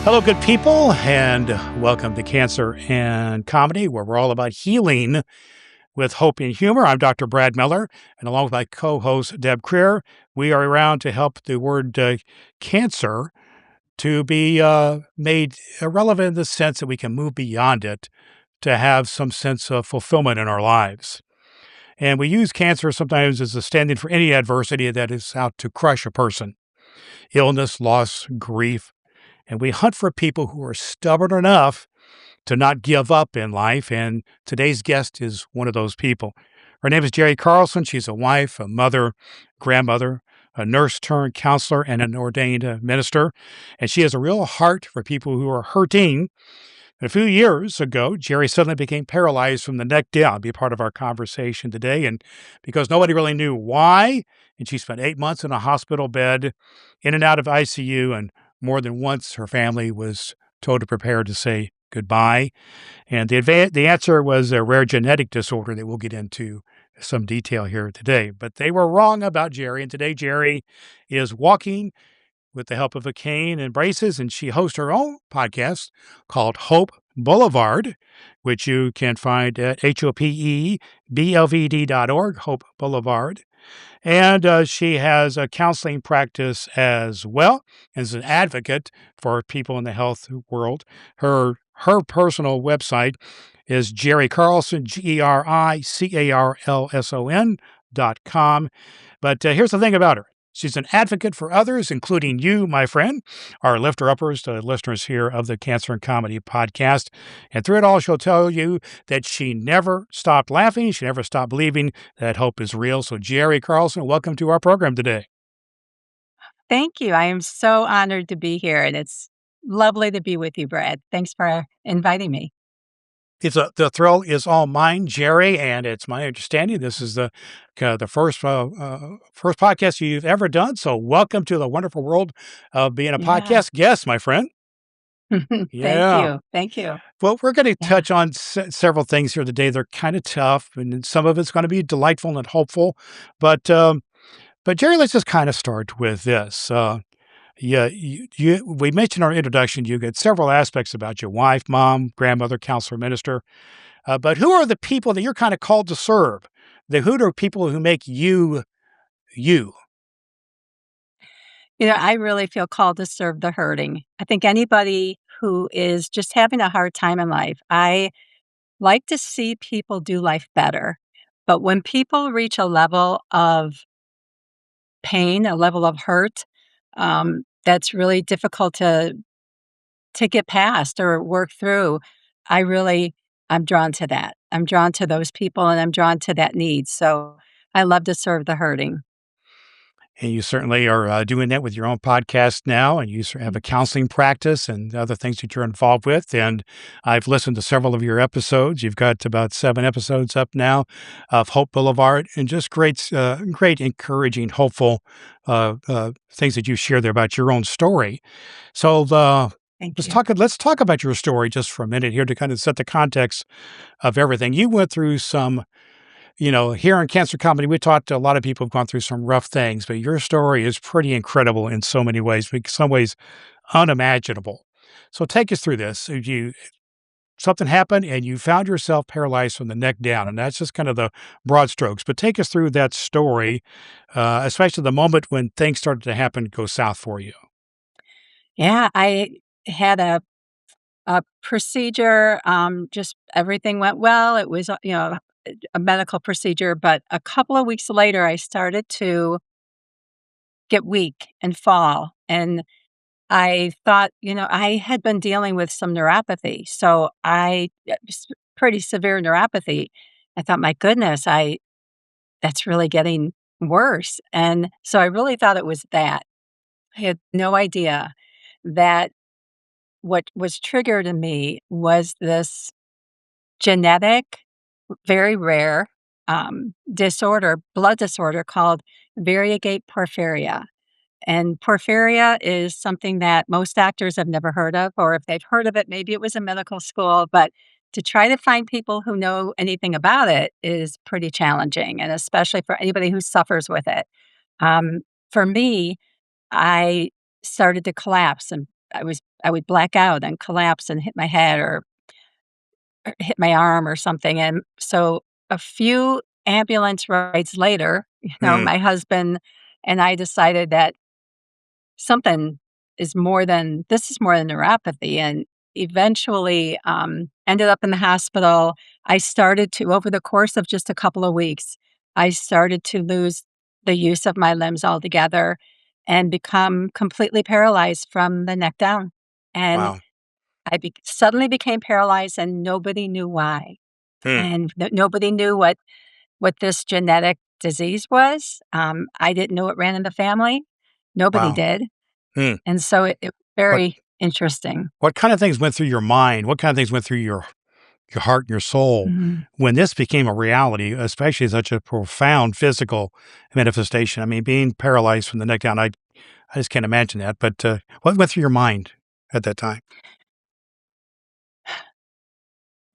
Hello, good people, and welcome to Cancer and Comedy, where we're all about healing with hope and humor. I'm Dr. Brad Miller, and along with my co-host, Deb Krier, we are around to help the word cancer to be made irrelevant in the sense that we can move beyond it to have some sense of fulfillment in our lives. And we use cancer sometimes as a stand-in for any adversity that is out to crush a person: illness, loss, grief. And we hunt for people who are stubborn enough to not give up in life. And today's guest is one of those people. Her name is Geri Carlson. She's a wife, a mother, grandmother, a nurse turned counselor, and an ordained minister. And she has a real heart for people who are hurting. A few years ago, Geri suddenly became paralyzed from the neck down. Be a part of our conversation today. And because nobody really knew why, and she spent 8 months in a hospital bed, in and out of ICU, and more than once her family was told to prepare to say goodbye. And the answer was a rare genetic disorder that we'll get into some detail here today. But they were wrong about Geri. And today, Geri is walking with the help of a cane and braces, and she hosts her own podcast called Hope Boulevard, which you can find at HOPEBLVD.org, Hope Boulevard. And she has a counseling practice as well, as an advocate for people in the health world. Her personal website is Geri Carlson, GeriCarlson.com. But here's the thing about her. She's an advocate for others, including you, my friend, our lifter-uppers, the listeners here of the Cancer and Comedy podcast. And through it all, she'll tell you that she never stopped laughing. She never stopped believing that hope is real. So, Geri Carlson, welcome to our program today. Thank you. I am so honored to be here, and it's lovely to be with you, Brad. Thanks for inviting me. The thrill is all mine, Geri, and it's my understanding this is the first podcast you've ever done. So, welcome to the wonderful world of being a Yeah. podcast guest, my friend. Thank Yeah. you. Thank you. Well, we're going to Yeah. touch on several things here today. They're kind of tough, and then some of it's going to be delightful and hopeful. But Geri, let's just kind of start with this. Yeah, we mentioned in our introduction, you get several aspects about your wife, mom, grandmother, counselor, minister. But who are the people that you're kind of called to serve? Who are people who make you, you? I really feel called to serve the hurting. I think anybody who is just having a hard time in life, I like to see people do life better. But when people reach a level of pain, a level of hurt, that's really difficult to get past or work through, I'm drawn to that. I'm drawn to those people and I'm drawn to that need. So I love to serve the hurting. And you certainly are doing that with your own podcast now, and you have Mm. a counseling practice and other things that you're involved with. And I've listened to several of your episodes. You've got about 7 episodes up now of Hope Boulevard, and just great, encouraging, hopeful things that you share there about your own story. So Thank let's you. talk about your story just for a minute here to kind of set the context of everything. You went through some, here in Cancer Comedy, we talked to a lot of people who've gone through some rough things, but your story is pretty incredible in so many ways, in some ways unimaginable. So take us through this. Something happened and you found yourself paralyzed from the neck down, and that's just kind of the broad strokes. But take us through that story, especially the moment when things started to happen go south for you. Yeah, I had a procedure. Just everything went well. It was, a medical procedure. But a couple of weeks later, I started to get weak and fall. And I thought, I had been dealing with some neuropathy. So pretty severe neuropathy. I thought, my goodness, that's really getting worse. And so I really thought it was that. I had no idea that what was triggered in me was this genetic, very rare disorder, blood disorder called variegate porphyria. And porphyria is something that most doctors have never heard of, or if they've heard of it, maybe it was in medical school. But to try to find people who know anything about it is pretty challenging, and especially for anybody who suffers with it. For me, I started to collapse and I would black out and collapse and hit my head or hit my arm or something, and so a few ambulance rides later, Hmm. my husband and I decided that something this is more than neuropathy, and eventually, ended up in the hospital. I started to over the course of just a couple of weeks, I started to lose the use of my limbs altogether and become completely paralyzed from the neck down, and Wow. suddenly became paralyzed, and nobody knew why, Hmm. and nobody knew what this genetic disease was. I didn't know it ran in the family. Nobody Wow. did. Hmm. And so it What very interesting. what kind of things went through your mind? What kind of things went through your heart and your soul Mhm. when this became a reality, especially such a profound physical manifestation? I mean, being paralyzed from the neck down, I just can't imagine that. But what went through your mind at that time?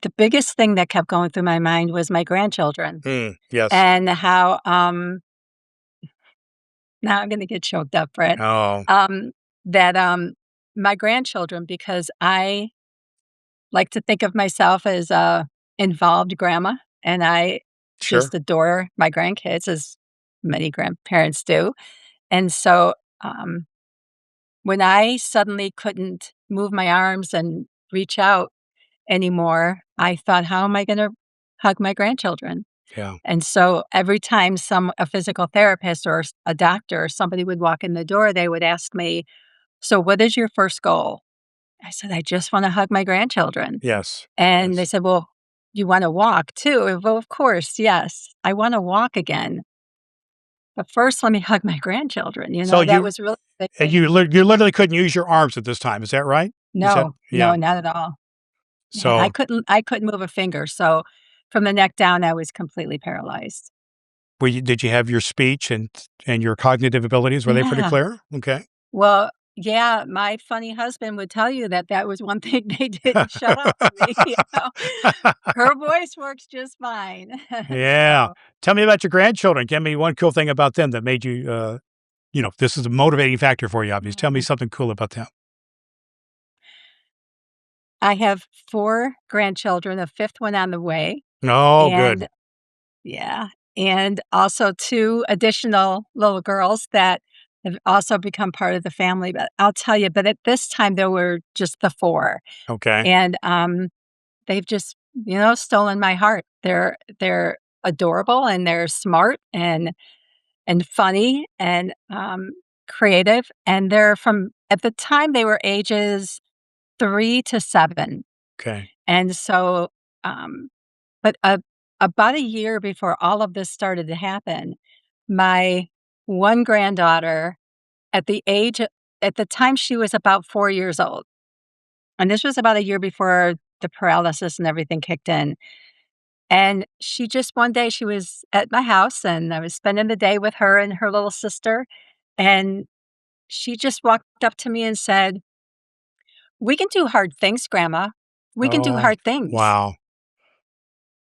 The biggest thing that kept going through my mind was my grandchildren Hmm. Yes. and how, now I'm gonna get choked up, Brett, Oh, um, that, my grandchildren, because I like to think of myself as a involved grandma, and I sure. just adore my grandkids as many grandparents do, and so, when I suddenly couldn't move my arms and reach out anymore, I thought, "How am I gonna hug my grandchildren?" Yeah. And so every time a physical therapist or a doctor or somebody would walk in the door, they would ask me, "So what is your first goal?" I said, "I just wanna hug my grandchildren." Yes. And they Yes. said, "Well, you wanna walk too?" Well, of course, yes. I wanna walk again, but first let me hug my grandchildren, So that was really the big thing. you literally couldn't use your arms at this time. Is that right? You said, No, yeah. no, not at all. Yeah, So I couldn't move a finger, so from the neck down, I was completely paralyzed. did you have your speech and your cognitive abilities? Were they pretty Yeah. clear? Okay. Well, yeah, my funny husband would tell you that that was one thing they didn't shut up to me, Her voice works just fine. Yeah. So, Tell me about your grandchildren. Give me one cool thing about them that made you, this is a motivating factor for you, obviously. Tell me mm, something cool about them. I have 4 grandchildren, a 5th one on the way, Oh, good. and yeah, and also 2 additional little girls that have also become part of the family, but I'll tell you, but at this time, there were just the 4, Okay. and, they've just, stolen my heart. They're adorable, and they're smart, and funny, and, creative, and they're from at the time, they were ages 3 to 7, Okay. and so, um but, about a year before all of this started to happen, my one granddaughter, at the time, she was about 4 years old, and this was about a year before the paralysis and everything kicked in, and she just one day, she was at my house, and I was spending the day with her and her little sister, and she just walked up to me and said, "We can do hard things, grandma. We can do Oh, hard things." wow.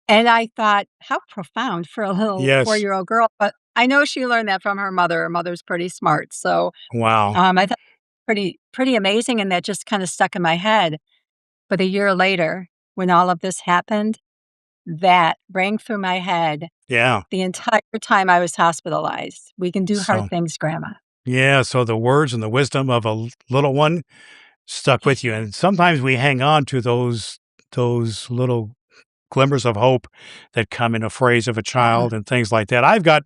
And I thought, "How profound for a little Yes. four-year-old girl," but I know she learned that from her mother. Her mother's pretty smart, so, Wow. I thought pretty amazing, and that just kinda stuck in my head. But a year later, when all of this happened, that rang through my head Yeah. the entire time I was hospitalized. "We can do hard So, things, grandma." yeah. So the words and the wisdom of a little one stuck with you. And sometimes we hang on to those little glimmers of hope that come in a phrase of a Yeah, child and things like that.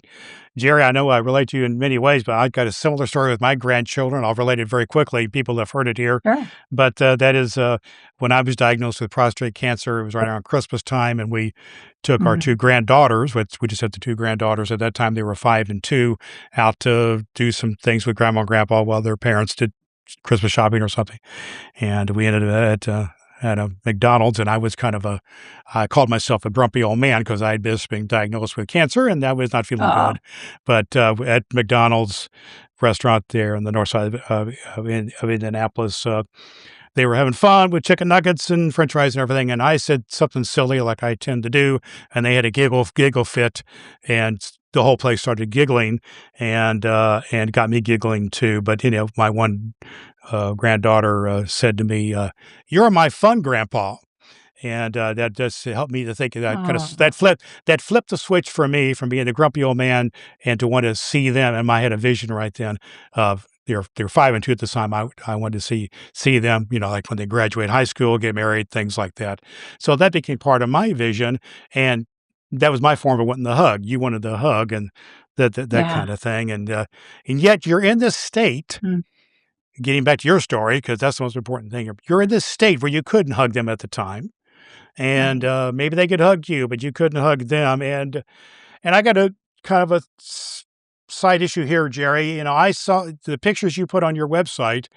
Geri, I know I relate to you in many ways, but I've got a similar story with my grandchildren. I'll relate it very quickly. People have heard it here. sure. But that is when I was diagnosed with prostate cancer, it was right around Christmas time, and we took our Mhm. two granddaughters, which we just had the two granddaughters. At that time, they were 5 and 2, out to do some things with grandma and grandpa while their parents did Christmas shopping or something. And we ended up at a McDonald's, and I called myself a grumpy old man because I had just been diagnosed with cancer, and I was not feeling Oh, good. But at McDonald's restaurant there on the north side of Indianapolis, they were having fun with chicken nuggets and French fries and everything. And I said something silly like I tend to do, and they had a giggle fit, and the whole place started giggling, and got me giggling too. But my one granddaughter said to me, "You're my fun grandpa." And that just helped me to think of that kind of Oh, that flipped the switch for me from being a grumpy old man and to want to see them. And I had a vision right then of they're 5 and 2 at the time. I wanted to see them, like when they graduate high school, get married, things like that. So that became part of my vision, and that was my form of wanting the hug. You wanted the hug and that yeah. kind of thing, and yet you're in this state. Mm, Getting back to your story, because that's the most important thing. You're in this state where you couldn't hug them at the time, and right. maybe they could hug you, but you couldn't hug them. And I got a kind of a side issue here, Jerry. I saw the pictures you put on your website,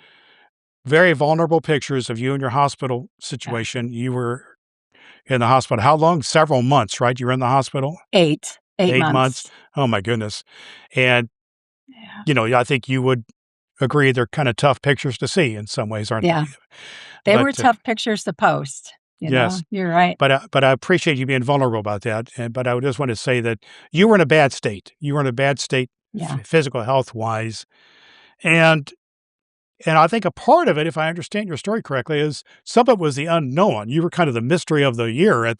very vulnerable pictures of you in your hospital Yeah. situation. You were in the hospital. How long? Several months, right? You were in the hospital 8 8 months. months. Oh my goodness. And Yeah. I think you would agree they're kind of tough pictures to see in some ways, aren't Yeah. they? They were But tough pictures to post, yes. you're right. But I appreciate you being vulnerable about that, but I would just want to say that you were in a bad state. You were in a bad state Yeah. physical health-wise, and I think a part of it, if I understand your story correctly, is some of it was the unknown. You were kind of the mystery of the year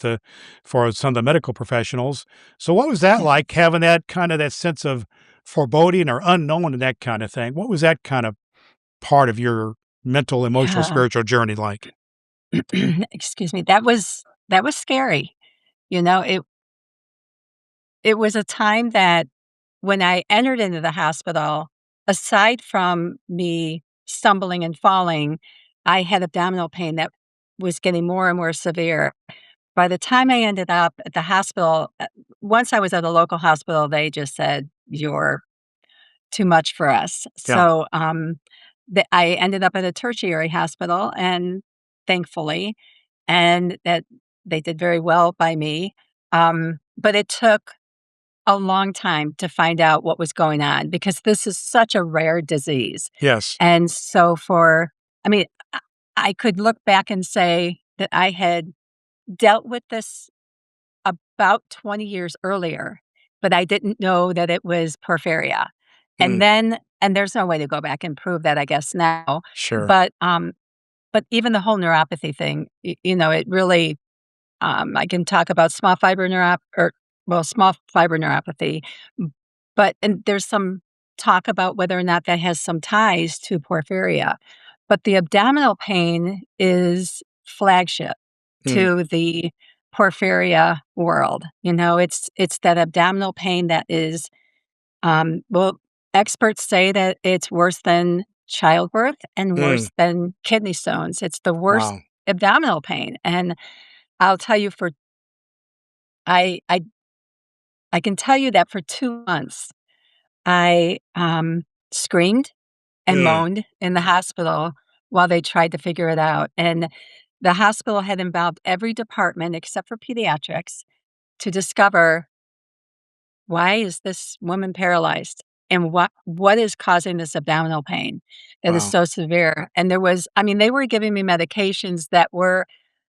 for some of the medical professionals. So what was that like, having that kind of that sense of foreboding or unknown and that kind of thing? What was that kind of part of your mental, emotional, Yeah. spiritual journey like? Excuse me. That was scary. You know, it was a time that when I entered into the hospital, aside from me stumbling and falling, I had abdominal pain that was getting more and more severe. By the time I ended up at the hospital, once I was at a local hospital, they just said, "You're too much for us." Yeah. So, I ended up at a tertiary hospital, and thankfully, and that they did very well by me. But it took a long time to find out what was going on because this is such a rare disease. Yes. And so I mean, I I could look back and say that I had dealt with this about 20 years earlier, but I didn't know that it was porphyria. Mm, And there's no way to go back and prove that, I guess, now. sure. But even the whole neuropathy thing, it really, I can talk about small fiber neuropathy, and there's some talk about whether or not that has some ties to porphyria. But the abdominal pain is flagship Mm, to the porphyria world. It's that abdominal pain that is, well, experts say that it's worse than childbirth and mm, worse than kidney stones. It's the worst wow. abdominal pain. And I'll tell you for I I I can tell you that for 2 months, I, screamed and Mm, moaned in the hospital while they tried to figure it out, and the hospital had involved every department except for pediatrics to discover, why is this woman paralyzed, and what is causing this abdominal pain that is wow. so severe? And they were giving me medications that were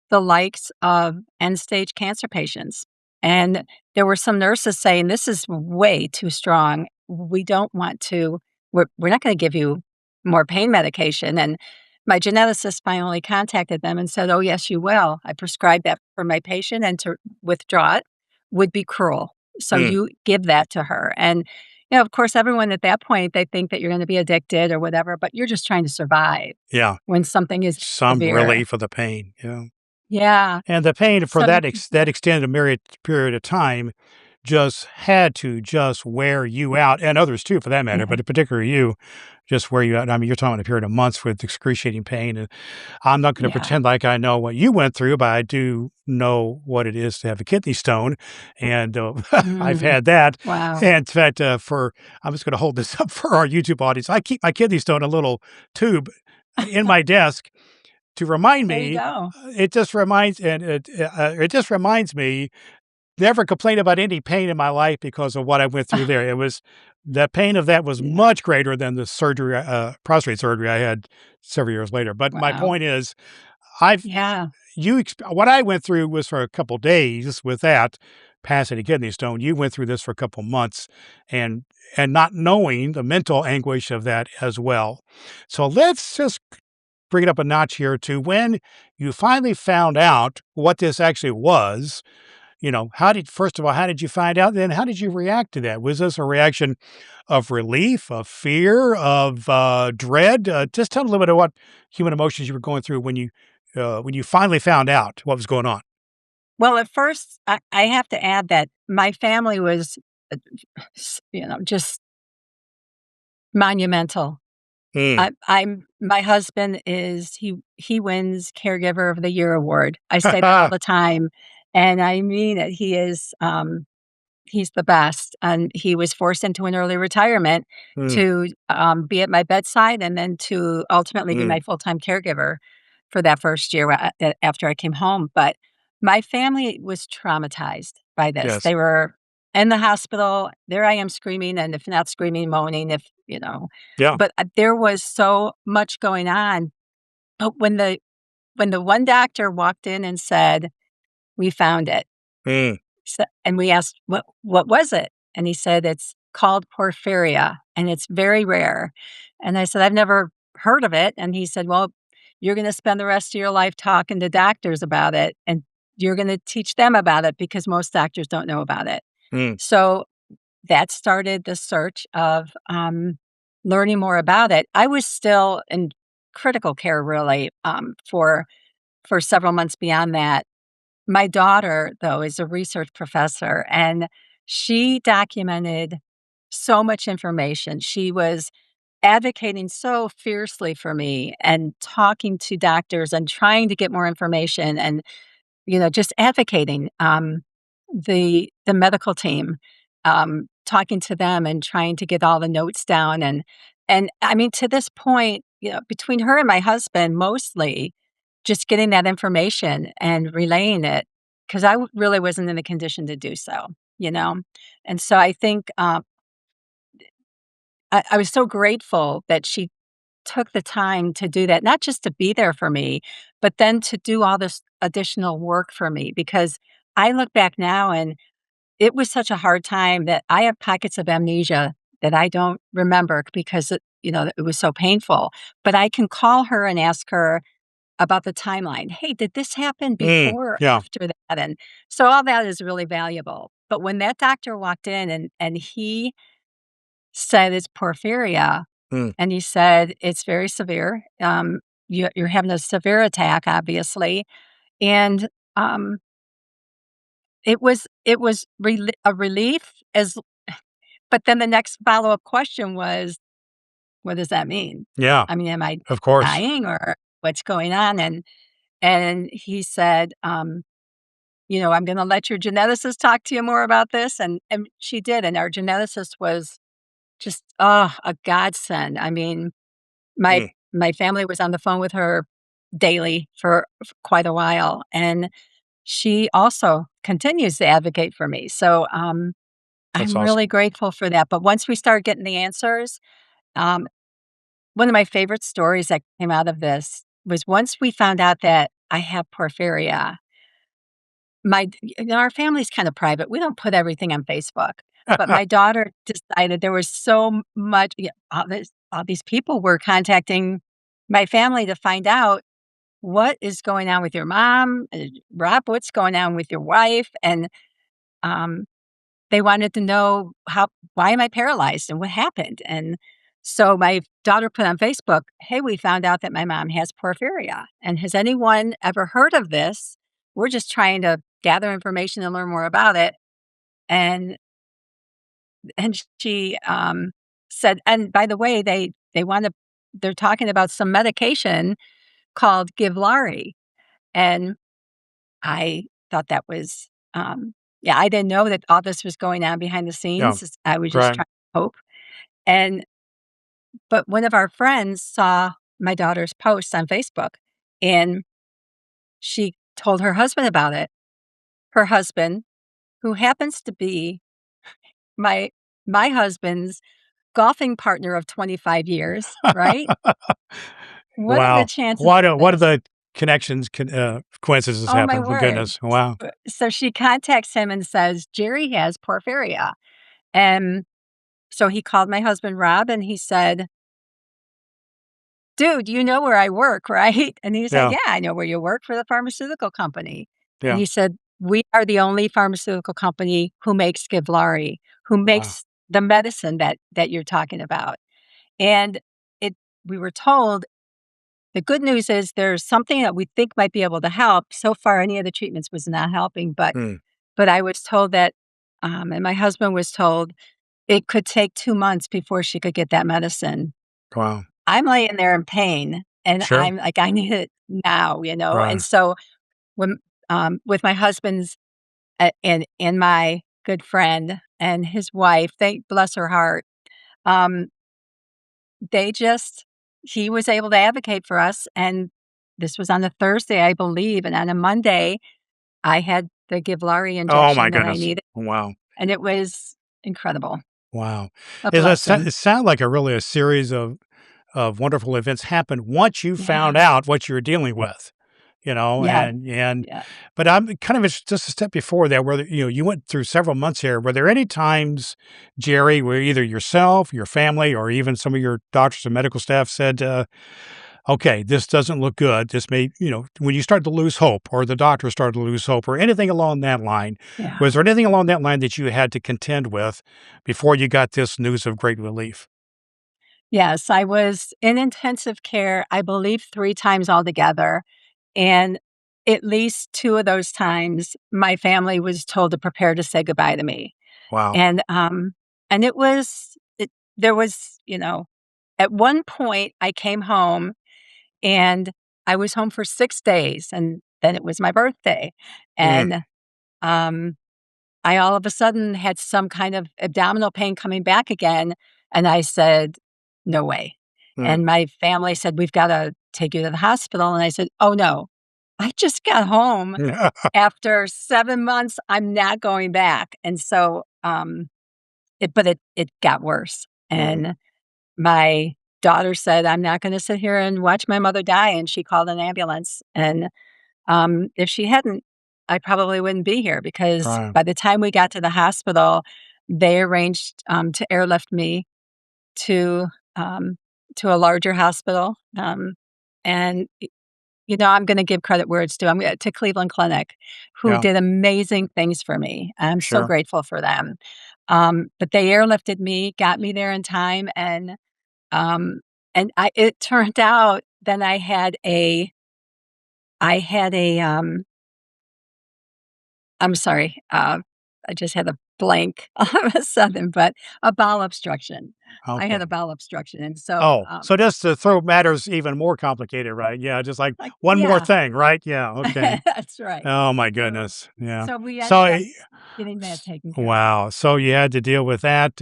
the likes of end-stage cancer patients, and there were some nurses saying, "This is way too strong. We don't want to we're not gonna give you more pain medication," and my geneticist finally contacted them and said, "Oh, yes, you will. I prescribed that for my patient, and to withdraw it would be cruel. So Mm, you give that to her." And, of course, everyone at that point, they think that you're gonna be addicted or whatever, but you're just trying to survive yeah. when something is Some severe. relief of the pain. Yeah. Yeah. And the pain for So that extended period of time just had to just wear you out, and others too, for that matter, yeah, but particularly you, just wear you out. I mean, you're talking a period of months with excruciating pain, and I'm not going to yeah. pretend like I know what you went through, but I do know what it is to have a kidney stone, and I've Mm, had that. wow. And in fact, I'm just going to hold this up for our YouTube audience. I keep my kidney stone in a little tube in my desk to remind There you me. go. It just reminds me never complain about any pain in my life because of what I went through there. It was the pain of that was Yeah, much greater than the surgery, prostate surgery I had several years later. But my wow. point is, I've Yeah, what I went through was for a couple days with that. passing a kidney stone. You went through this for a couple months and not knowing the mental anguish of that as well. So let's just bring it up a notch here to when you finally found out what this actually was. How did first of all, how did you find out? Then how did you react to that? Was this a reaction of relief, of fear, of dread? Just tell a little bit of what human emotions you were going through when you finally found out what was going on. Well, at first, I have to add that my family was, just monumental. Mm. I'm my husband is he wins Caregiver of the Year award. I say that all the time, and I mean it. He's the best, and he was forced into an early retirement Mm, to, be at my bedside and then to ultimately be mm, my full-time caregiver for that first year after I came home, but my family was traumatized by this. yes. They were in the hospital, there I am screaming, and if not screaming, moaning, Yeah. but, there was so much going on, but when the one doctor walked in and said, "We found it," Mm, and we asked, "What was it?" And he said, "It's called porphyria, and it's very rare." And I said, "I've never heard of it." And he said, "Well, you're gonna spend the rest of your life talking to doctors about it, and you're gonna teach them about it because most doctors don't know about it." mm, So, that started the search of, learning more about it. I was still in critical care really, for several months beyond that. My daughter, though, is a research professor, and she documented so much information. She was advocating so fiercely for me and talking to doctors and trying to get more information and, just advocating, the medical team, talking to them and trying to get all the notes down, and I mean, to this point, between her and my husband, mostly just getting that information and relaying it, 'cause really wasn't in a condition to do so, you know? And so I think, I was so grateful that she took the time to do that, not just to be there for me, but then to do all this additional work for me, because I look back now and it was such a hard time that I have pockets of amnesia that I don't remember because it was so painful, but I can call her and ask her about the timeline. "Hey, did this happen before or yeah. after that?" And so all that is really valuable. But when that doctor walked in and he said it's porphyria, Mm, and he said, "It's very severe. You're having a severe attack, obviously." And, it was a relief but then the next follow-up question was, "What does that mean? yeah. I mean, am I Of course. dying or what's going on?" And he said, "I'm gonna let your geneticist talk to you more about this," and she did, and our geneticist was just, a godsend. I mean, my Mm, my family was on the phone with her daily for quite a while, and she also continues to advocate for me. So, that's I'm really awesome. grateful for that, but once we started getting the answers, um, one of my favorite stories that came out of this was once we found out that I have porphyria, our family's kinda private, we don't put everything on Facebook, but my daughter decided there was so much all these people were contacting my family to find out, "What is going on with your mom? Rob, what's going on with your wife?" And, um, they wanted to know why am I paralyzed and what happened? And so my daughter put on Facebook, "Hey, we found out that my mom has porphyria. And has anyone ever heard of this? We're just trying to gather information and learn more about it." And she said, and by the way, they're talking about some medication called Givlari. And I thought that was, yeah, I didn't know that all this was going on behind the Yeah. scenes. I was just Right. trying to hope. And but one of our friends saw my daughter's post on Facebook, and she told her husband about it. Her husband, who happens to be my my husband's golfing partner of 25 years, right? What are the Wow. chances of What are this? connections, coincidences Oh my happen. Oh, word. goodness. Wow. So she contacts him and says, "Jerry has porphyria." And so he called my husband, Rob, and he said, "Dude, you know where I work, right?" And he said, Yeah. "Yeah, I know where you work, for the pharmaceutical company." And Yeah. he said, "We are the only pharmaceutical company who makes Givlari, who Wow. makes the medicine that you're talking about." And it we were told the good news is there's something that we think might be able to help. So far, any of the treatments was not helping, but Mm, I was told that, and my husband was told it could take 2 months before she could get that medicine. wow. I'm laying there in pain, and Sure. I'm like, "I need it now," you know? And Right. so when, with my husband's and my good friend and his wife, they bless her heart, um, they just he was able to advocate for us, and this was on a Thursday, I believe, and on a Monday, I had the Givlari Oh my injection that I goodness. needed, Wow. and it was incredible, Wow. a It blessing. sound like really a series of wonderful events happened once you found Yeah, out what you were dealing with, yeah, and yeah, but I'm kind of just a step before that where, you went through several months here. Were there any times, Jerry, where either yourself, your family, or even some of your doctors and medical staff said, okay, this doesn't look good. This may, when you start to lose hope or the doctor started to lose hope or anything along that line, was yeah. there anything along that line that you had to contend with before you got this news of great relief? Yes, I was in intensive care, I believe 3 times altogether, and at least 2 of those times, my family was told to prepare to say goodbye to me. Wow. And it was there was, at one point, I came home, and I was home for 6 days, and then it was my birthday, Mm, and, um I all of a sudden had some kind of abdominal pain coming back again, and I said, "No way." mm. And my family said, "We've gotta take you to the hospital," and I said, "Oh, no. I just got home after 7 months, I'm not going back." And so, it got worse, Mm, and my daughter said, "I'm not gonna sit here and watch my mother die," and she called an ambulance, and if she hadn't, I probably wouldn't be here because right. by the time we got to the hospital, they arranged, to airlift me to, um, to a larger hospital, and, I'm gonna give credit where it's due. I'm gonna to Cleveland Clinic, who Yeah, did amazing things for me. I'm so sure. grateful for them. But they airlifted me, got me there in time, um, and it turned out then I had a I'm sorry, I just had a blank all of a sudden, but a bowel obstruction. I had a Okay. bowel obstruction, and so, Oh, so just to throw matters even more complicated, right? Yeah, just like like one more yeah, thing, right? Yeah, okay. that's right. Oh my So goodness. Yeah. so we So, ended up getting that taken care of. wow. So you had to deal with that,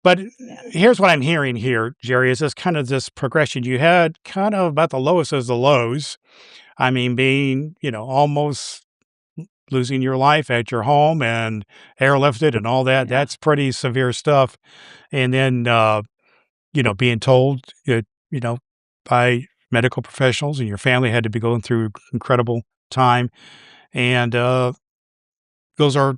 but Yeah, here's what I'm hearing here, Jerry, is this kind of this progression. You had kind of about the lowest as the lows. I mean, being, almost losing your life at your home and airlifted and all that. yeah, That's pretty severe stuff. And then, being told that, by medical professionals and your family had to be going through incredible time. And those are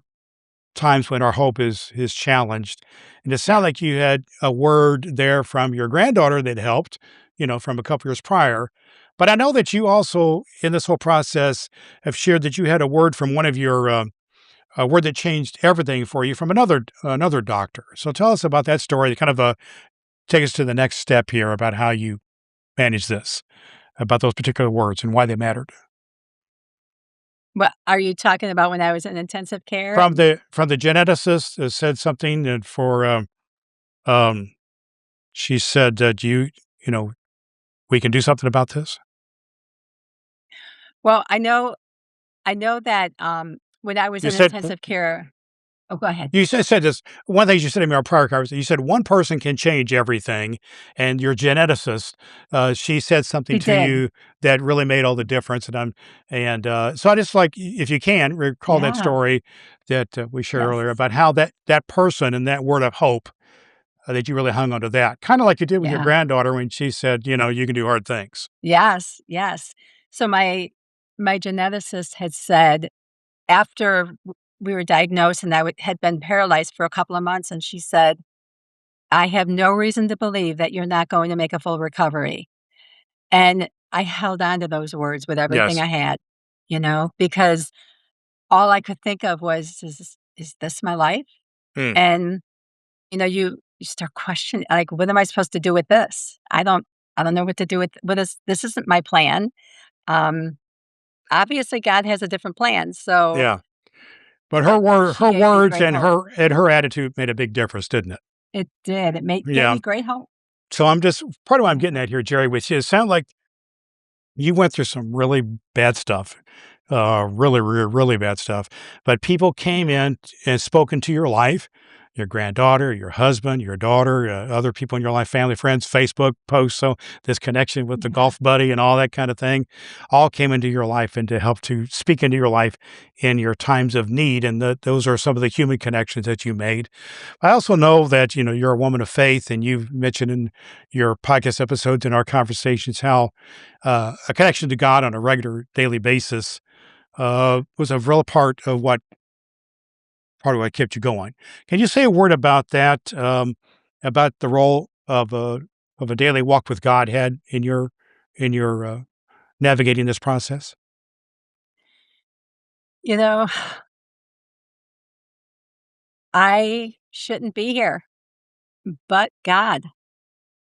times when our hope is challenged. And it sounded yeah. like you had a word there from your granddaughter that helped, from a couple years prior. But I know that you also, in this whole process, have shared that you had a word from one of your a word that changed everything for you from another doctor. So tell us about that story. Kind of take us to the next step here about how you manage this, about those particular words and why they mattered. What are you talking about when I was in intensive care? From the geneticist that said something that for um she said that you know we can do something about this. Well, I know that, when I was You in said intensive care. Oh, go ahead. you said this one thing you said to me in our prior conversation. You said one person can change everything, and your geneticist, she said something He to did. you that really made all the difference. So I just like if you can recall that Yeah, story that we shared earlier yes. about how that person and that word of hope that you really hung onto that, kinda like you did with your Yeah. granddaughter when she said, "You can do hard things." Yes, yes. So my geneticist had said after we were diagnosed and had been paralyzed for a couple of months, and she said, "I have no reason to believe that you're not going to make a full recovery." And I held on to those words with everything Yes. I had, because all I could think of was, "Is this my life?" Mm. And, you start questioning, like, "What am I supposed to do with this? I don't know what to do with this isn't my plan." Um, Obviously, God has a different plan, so Yeah. But but she her gave me words great hope. and her attitude made a big difference, didn't it? It did, gave Yeah. me great hope. So I'm just part of what I'm getting Yeah, at here, Jerry, which is sound like you went through some really bad stuff, really bad stuff. But people came yeah, in and spoke into your life, your granddaughter, your husband, your daughter, other people in your life, family, friends, Facebook posts. So this connection with the yeah, golf buddy and all that kind of thing, all came into your life and to help to speak into your life in your times of need. And those are some of the human connections that you made. I also know that, you're a woman of faith, and you've mentioned in your podcast episodes and our conversations how a connection to God on a regular daily basis was a real part of what kept you going. Can you say a word about that? About the role of a daily walk with God had in your navigating this process? you know, I shouldn't be here, but God.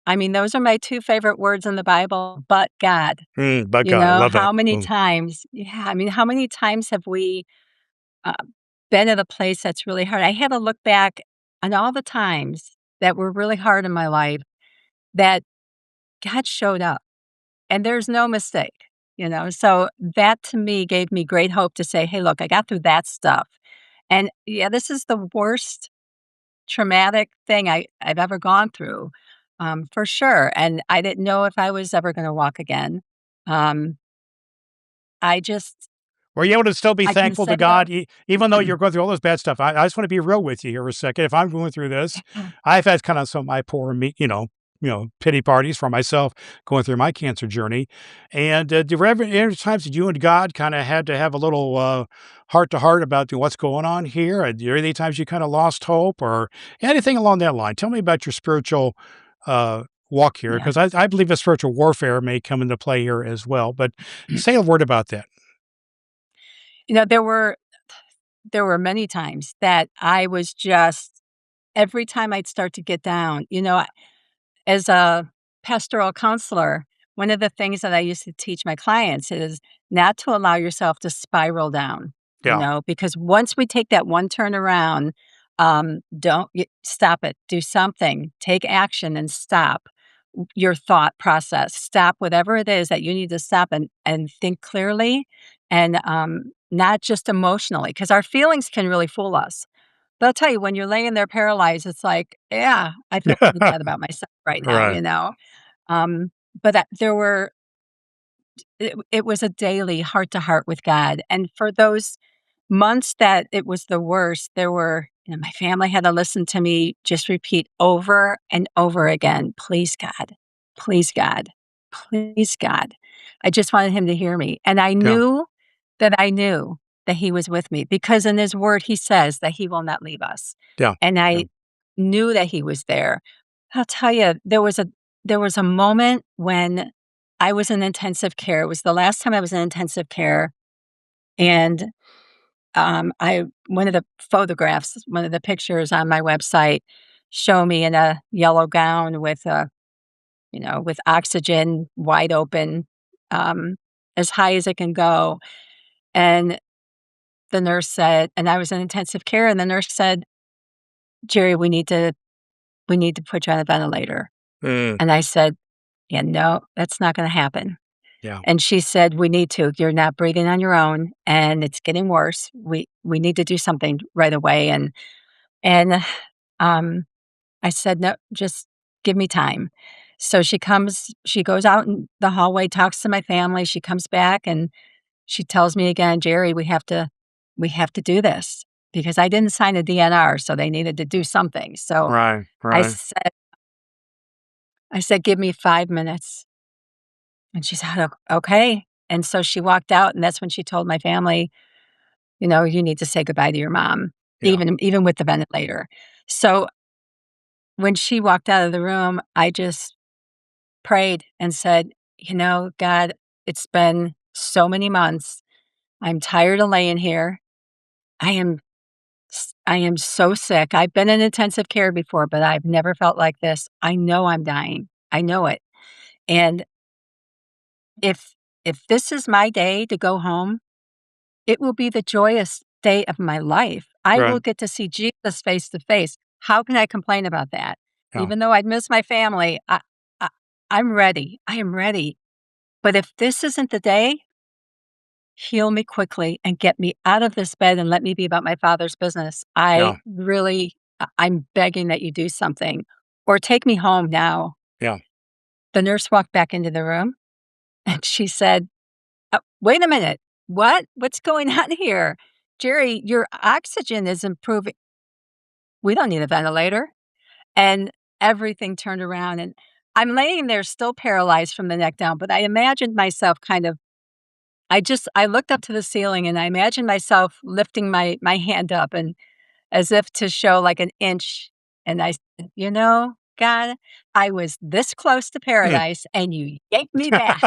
I mean, those are my 2 favorite words in the Bible, "but God." But God, I love that. How many Mm. times I mean, how many times have we, uh, been at a place that's really hard? I had to look back on all the times that were really hard in my life that God showed up, and there's no mistake. So that to me gave me great hope to say, "Hey, look, I got through that stuff." And, yeah, this is the worst traumatic thing I've ever gone through, for sure, and I didn't know if I was ever gonna walk again. Um, I just Were you able to still be I can thankful say to though God, even though you're going through all this bad stuff? I just want to be real with you here for a second. If I'm going through this, I've had kind of some of my poor me, pity parties for myself going through my cancer journey. And there were any times that you and God kind of had to have a little heart to heart about what's going on here? Are there any times you kind of lost hope or anything along that line? Tell me about your spiritual walk here, Yeah. because I believe a spiritual warfare may come into play here as well. But say a word about that. You know, there were many times that I was just every time I'd start to get down, as a pastoral counselor, one of the things that I used to teach my clients is not to allow yourself to spiral down, Yeah. because once we take that one turn around, don't stop it, do something, take action and stop your thought process. Stop whatever it is that you need to stop and think clearly and not just emotionally, because our feelings can really fool us. But I'll tell you, when you're laying there paralyzed, it's like, yeah, I feel pretty bad about myself right now, Right. you know? Um, but there were, it was a daily heart to heart with God. And for those months that it was the worst, there were, my family had to listen to me just repeat over and over again, please, God, please, God, please, God. I just wanted him to hear me. And Yeah. I knew that he was with me because in his word, he says that he will not leave us. Yeah. And Yeah. I knew that he was there. I'll tell you, there was a moment when I was in intensive care. It was the last time I was in intensive care. And I one of the photographs, one of the pictures on my website show me in a yellow gown with oxygen wide open, um, as high as it can go. And the nurse said, and I was in intensive care, and the nurse said, "Jerry, we need to put you on a ventilator." Mm. And I said, "Yeah, no, that's not going to happen." Yeah. And she said, "We need to. You're not breathing on your own, and it's getting worse. We need to do something right away." And um, I said, "No, just give me time." So she goes out in the hallway, talks to my family. She comes back and she tells me again, "Jerry, we have to do this." because I didn't sign a DNR, so they needed to do something. So Right, I right. said I said, "Give me 5 minutes." And she said, Okay." And so she walked out, and that's when she told my family, "You need to say goodbye to your mom, Yeah, even with the ventilator." So when she walked out of the room, I just prayed and said, God, it's been so many months. I'm tired of laying here. I am I am so sick. I've been in intensive care before, but I've never felt like this. I know I'm dying. I know it. And if this is my day to go home, it will be the joyous day of my life. I will right. get to see Jesus face to face. How can I complain about that? Yeah, Even though I'd miss my family, I I'm ready. I am ready. But if this isn't the day, heal me quickly and get me out of this bed and let me be about my Father's business. yeah, I'm begging that you do something or take me home now. yeah. The nurse walked back into the room and she said, Wait a minute. What? What's going on here? Geri, your oxygen is improving. We don't need a ventilator." And everything turned around. And I'm laying there still paralyzed from the neck down, but I imagined myself kind of I looked up to the ceiling and I imagined myself lifting my hand up and as if to show like an inch. And I said, God, I was this close to paradise and you yanked me back,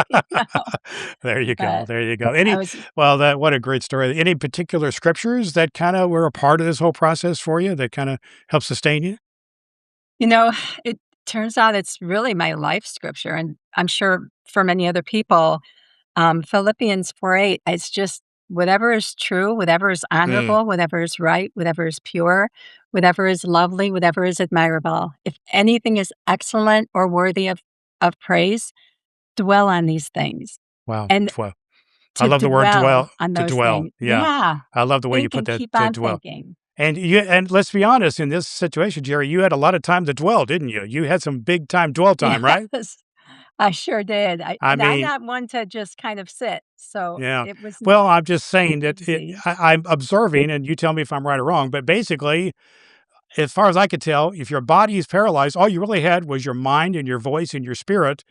There you go, But there you go. I was, That what a great story. Any particular scriptures that kinda were a part of this whole process for you that kinda helped sustain you? you know, it turns out it's really my life scripture. And I'm sure for many other people, Philippians 4:8, it's just whatever is true, whatever is Mm, honorable, whatever is right, whatever is pure, whatever is lovely, whatever is admirable. If anything is excellent or worthy of praise, dwell on these things. wow, And I to love the word dwell dwell, on to those dwell, things. yeah. Yeah. I love the way you Think put and that, keep to on dwell. thinking. And let's be honest, in this situation, Jerry, you had a lot of time to dwell, didn't you? You had some big time dwell time, right? Yes. I sure did. I And I'm mean, not one to just kind of sit. So yeah. it was not Well, I'm just saying that easy. I'm observing, and you tell me if I'm right or wrong, but basically, as far as I could tell, if your body is paralyzed, all you really had was your mind and your voice and your spirit.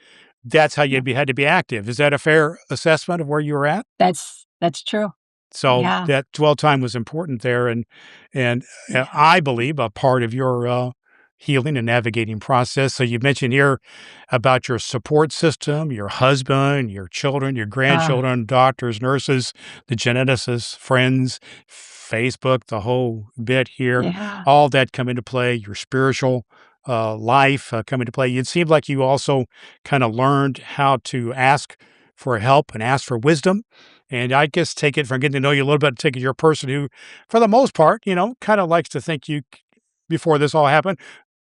That's how Yeah. had to be active. Is that a fair assessment of where you were at? That's true. So Yeah. that dwell time was important there, and Yeah. I believe a part of your healing and navigating process. So you mentioned here about your support system, your husband, your children, your Uh, grandchildren, doctors, nurses, the geneticists, friends, Facebook, the whole bit here, yeah. all that come into play. Your spiritual life come into play. It seemed like you also kind of learned how to ask for help and ask for wisdom, and I guess take it from getting to know you a little bit, take it you're a person who, for the most part, kind of likes to think before this all happened,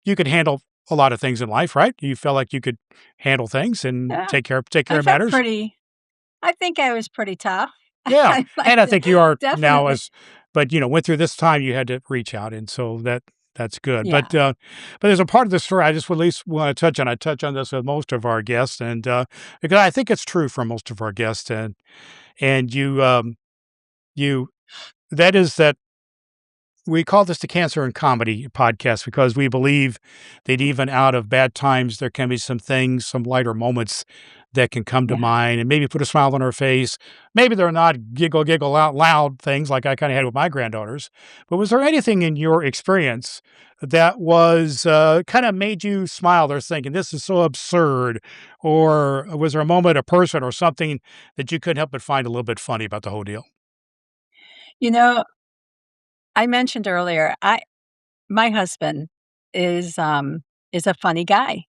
you could handle a lot of things in life, right? You felt like you could handle things and Yeah. take care I of felt matters. pretty I think I was pretty tough. Yeah, I like and I to think you are now definitely. but went through this time you had to reach out, and so that's good. Yeah. But there's a part of the story I just would at least want to touch on. I touch on this with most of our guests, and because I think it's true for most of our guests, and you that is that we call this the Cancer and Comedy podcast because we believe that even out of bad times, there can be some things, some lighter moments that can come to Yeah. mind and maybe put a smile on our face. Maybe they're not giggle out loud things like I kind of had with my granddaughters. But was there anything in your experience that was kind of made you smile or thinking, this is so absurd? Or was there a moment, a person, or something that you couldn't help but find a little bit funny about the whole deal? You know, I mentioned earlier, I my husband is, um, is a funny guy,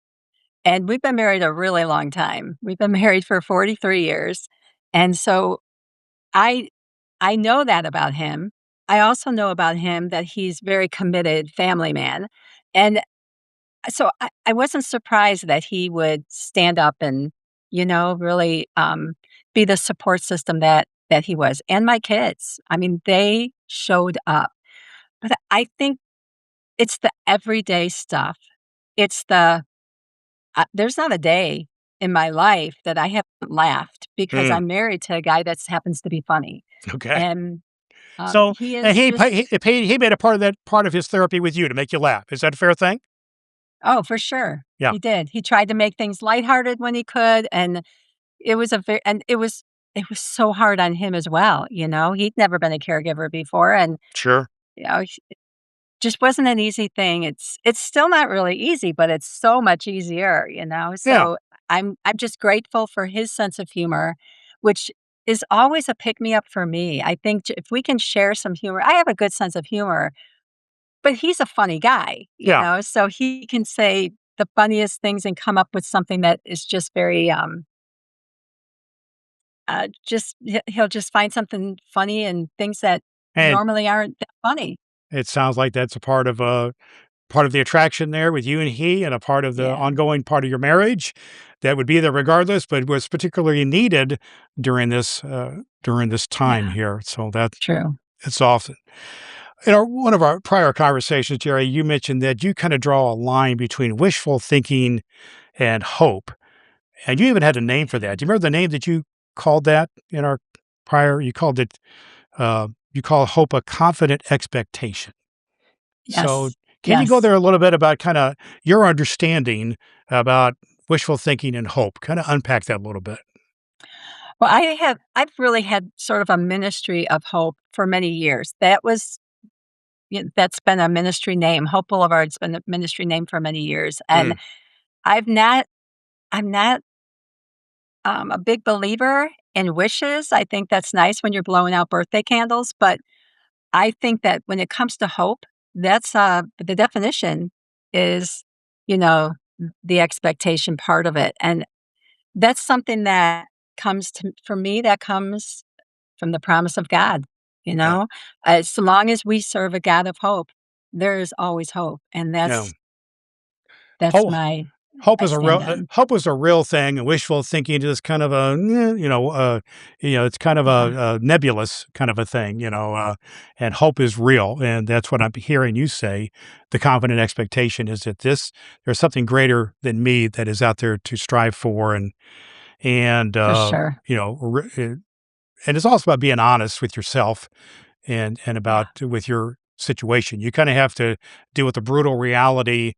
and we've been married a really long time. We've been married for 43 years, and so I I know that about him. I also know about him that he's very committed family man, and so I wasn't surprised that he would stand up and, really, be the support system that he was, and my kids. I mean, they showed up. But I think it's the everyday stuff. It's there's not a day in my life that I haven't laughed because Mm, I'm married to a guy that happens to be funny. okay. And So, He and is just he made a part of his therapy with you to make you laugh. Is that a fair thing? oh, for sure. Yeah, He did. He tried to make things lighthearted when he could, and it was so hard on him as well, you know? He'd never been a caregiver before, and, sure. you know, just wasn't an easy thing. It's still not really easy, but it's so much easier, you know? Yeah, So, I'm just grateful for his sense of humor, which is always a pick me up for me. I think if we can share some humor, I have a good sense of humor, but he's a funny guy, you yeah. know? So he can say the funniest things and come up with something that is just very, he'll just find something funny and things that And normally aren't that funny. it sounds like that's a part of the attraction there with you and he, and a part of the Yeah, ongoing part of your marriage that would be there regardless, but was particularly needed during this time yeah, here. So that true. it's awesome. In one of our prior conversations, Jerry, you mentioned that you kind of draw a line between wishful thinking and hope. And you even had a name for that. Do you remember the name that you called that in our prior? You called it, you call hope a confident expectation. So, Yes, can you go yes. there a little bit about kind of your understanding about wishful thinking and hope? Kind of unpack that a little bit. Well, I've really had sort of a ministry of hope for many years. That's been a ministry name. Hope Boulevard's been a ministry name for many years, and Mm, I've not I'm not, a big believer in wishes. I think that's nice when you're blowing out birthday candles, but I think that when it comes to hope, that's, the definition is, you know, the expectation part of it, and that's something that comes to for me, that comes from the promise of God, you yeah, know? As long as we serve a God of hope, there is always hope, and yeah. that's Hope, my hope I is a stand real on. hope is a real thing, and wishful thinking is kind of a it's kind of Yeah, a nebulous kind of a thing, and hope is real, and that's what I'm hearing you say. The confident expectation is that there's something greater than me that is out there to strive for, and for sure. and it's also about being honest with yourself and Yeah, about with your situation. You kind of have to deal with the brutal reality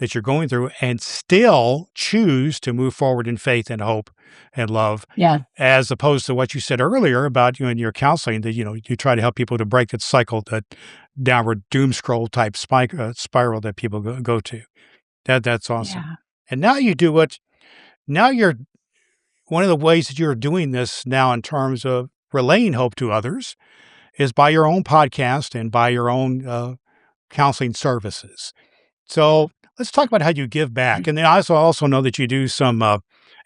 that you're going through and still choose to move forward in faith and hope and love, yeah, as opposed to what you said earlier about you and your counseling that you try to help people to break that cycle, that downward doom scroll type spiral that people go to. That's awesome. yeah, And now you do what now you're one of the ways that you're doing this now in terms of relaying hope to others is by your own podcast and by your own counseling services. So let's talk about how you give back. And then I also know that you do some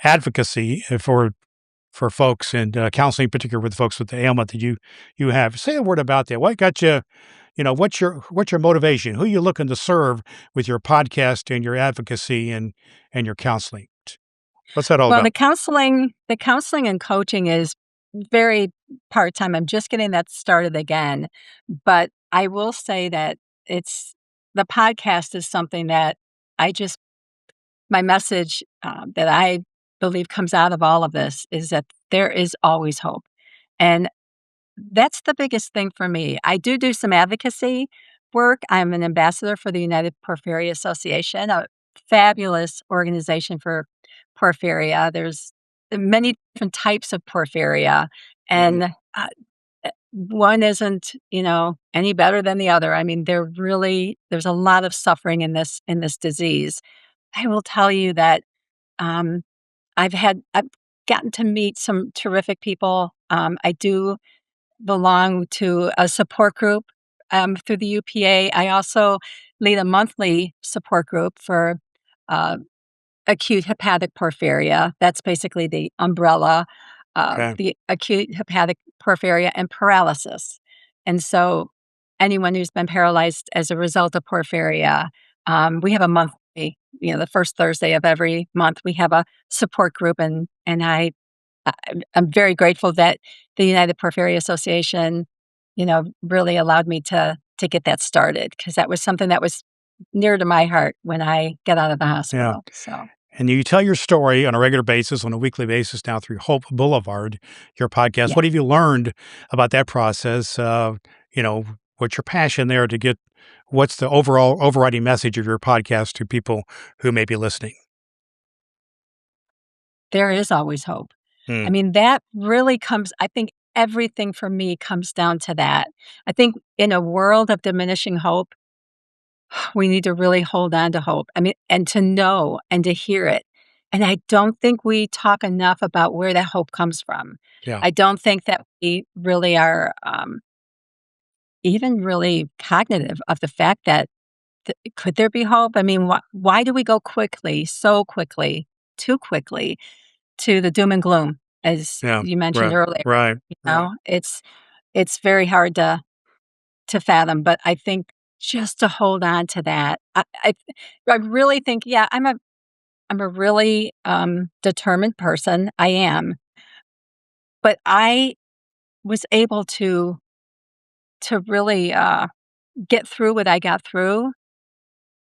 advocacy for folks and counseling, in particular with folks with the ailment that you have. Say a word about that. What got you? What's your motivation? Who you looking to serve with your podcast and your advocacy and your counseling? What's that all Well, about? the counseling and coaching is very part-time. I'm just getting that started again, but I will say that it's the podcast is something that I just my message, that I believe comes out of all of this is that there is always hope, and that's the biggest thing for me. I do some advocacy work. I'm an ambassador for the United Porphyria Association, a fabulous organization for porphyria. There's many different types of porphyria, Mhm. and one isn't, any better than the other. I mean, there's a lot of suffering in this disease. I will tell you that um, I've gotten to meet some terrific people. I do belong to a support group, through the UPA. I also lead a monthly support group for, uh, acute hepatic porphyria. That's basically the umbrella, Okay. the acute hepatic porphyria and paralysis. And so anyone who's been paralyzed as a result of porphyria, we have a monthly, the first Thursday of every month, we have a support group, and I'm very grateful that the United Porphyria Association, really allowed me to get that started because that was something that was near to my heart when I got out of the Yeah. hospital. So And you tell your story on a regular basis, on a weekly basis now through Hope Boulevard, your podcast. Yeah. What have you learned about that process? You know, what's your passion there to get, what's the overall overriding message of your podcast to people who may be listening? There is always hope. I Mm, mean, that really comes I think everything for me comes down to that. I think in a world of diminishing hope, we need to really hold on to hope. I mean, and to know and to hear it. And I don't think we talk enough about where that hope comes from. yeah, I don't think that we really are even really cognitive of the fact that could there be hope? I mean, why do we go quickly, so quickly, too quickly to the doom and gloom, as yeah, you mentioned right, earlier? right, You right. know, it's very hard to fathom, but I think just to hold on to that, I really think, yeah, I'm a really determined person. I am, but I was able to really get through what I got through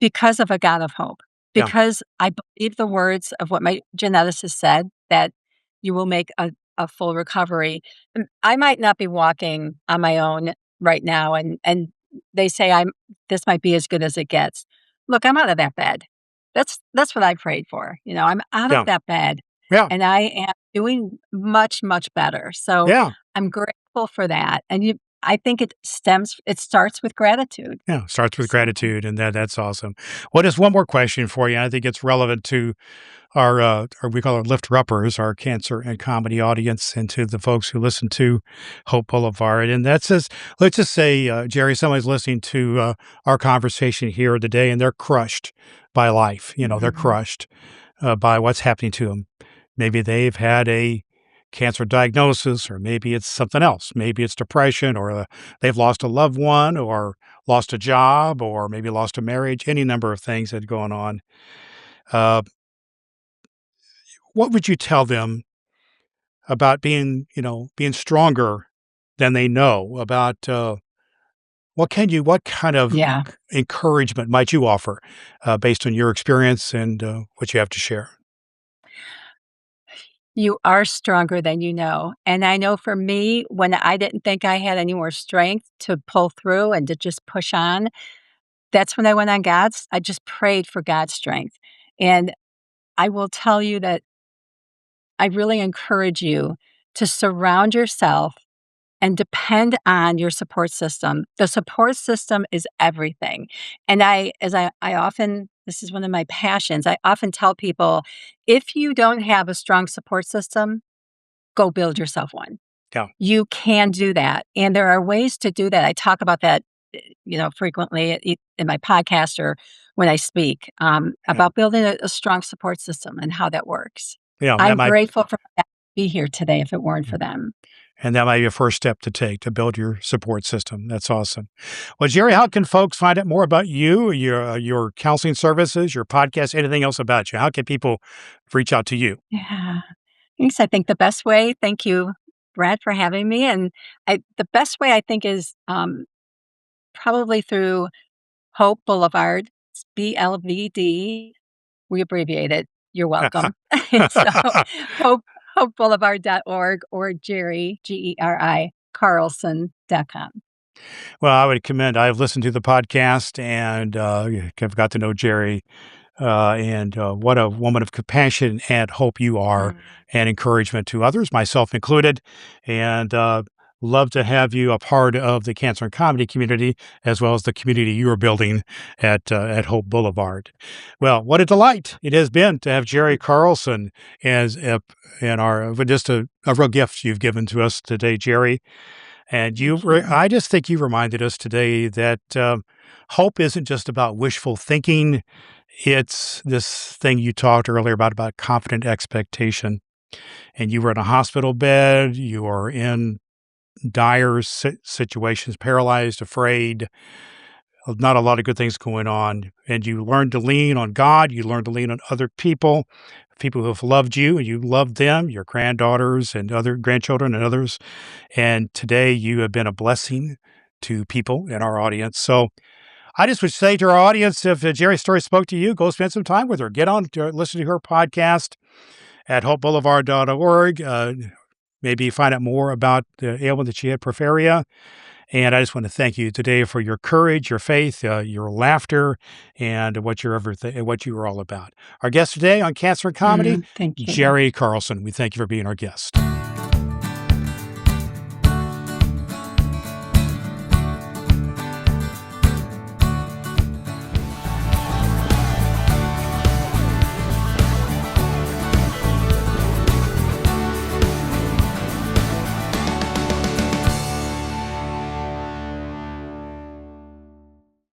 because of a God of hope, Yeah, because I believe the words of what my geneticist said, that you will make a full recovery. I might not be walking on my own right now, and they say this might be as good as it gets. Look, I'm out of that bed. That's what I prayed for. You know, I'm out of yeah, that bed, yeah, and I am doing much, much better. So yeah. I'm grateful for that. And I think it starts with gratitude. Yeah, starts with So gratitude, and that's awesome. Well, just one more question for you. I think it's relevant to our, or we call it lifter uppers, our cancer and comedy audience, and to the folks who listen to Hope Boulevard. And that says, let's just say, Jerry, somebody's listening to our conversation here today, and they're crushed by life. You know, they're mhm. crushed by what's happening to them. Maybe they've had a cancer diagnosis, or maybe it's something else. Maybe it's depression, or they've lost a loved one, or lost a job, or maybe lost a marriage, any number of things that are going on. Uh, what would you tell them about being, being stronger than they know, about what kind of Yeah. encouragement might you offer based on your experience and what you have to share? You are stronger than you know. And I know for me, when I didn't think I had any more strength to pull through and to just push on, that's when I went on I just prayed for God's strength. And I will tell you that I really encourage you to surround yourself and depend on your support system. The support system is everything. And I often, this is one of my passions, I often tell people, if you don't have a strong support system, go build yourself one. Yeah, You can do that, and there are ways to do that. I talk about that, frequently in my podcast or when I speak, yeah, about building a strong support system and how that works. yeah. That I'm might grateful for that to be here today if it weren't for them. And that might be a first step to take to build your support system. That's awesome. Well, Jerry, how can folks find out more about you, your counseling services, your podcast, anything else about you? How can people reach out to you? Yeah. Thanks. I think the best way, thank you, Brad, for having me. And the best way I think is probably through Hope Boulevard. It's BLVD. We abbreviate it. You're welcome. So hope hopeboulevard.org or Geri, Geri, Carlson.com. Well, I would commend. I've listened to the podcast and I've got to know Jerry, and what a woman of compassion and hope you are, Mm. and encouragement to others, myself included. And love to have you a part of the cancer and comedy community, as well as the community you are building at Hope Boulevard. Well, what a delight it has been to have Jerry Carlson as in our just a real gift you've given to us today, Jerry. And Thank you. I just think you reminded us today that hope isn't just about wishful thinking. It's this thing you talked earlier about confident expectation. And you were in a hospital bed, you are in dire situations, paralyzed, afraid, not a lot of good things going on. And you learned to lean on God, you learned to lean on other people who have loved you, and you loved them, your granddaughters and other grandchildren and others. And today you have been a blessing to people in our audience. So I just would say to our audience, if Geri's story spoke to you, go spend some time with her. Get on to listen to her podcast at hopeboulevard.org. Maybe find out more about the ailment that she had, porphyria. And I just want to thank you today for your courage, your faith, your laughter, and what what you were all about. Our guest today on Cancer and Comedy, Thank you. Geri Carlson. We thank you for being our guest.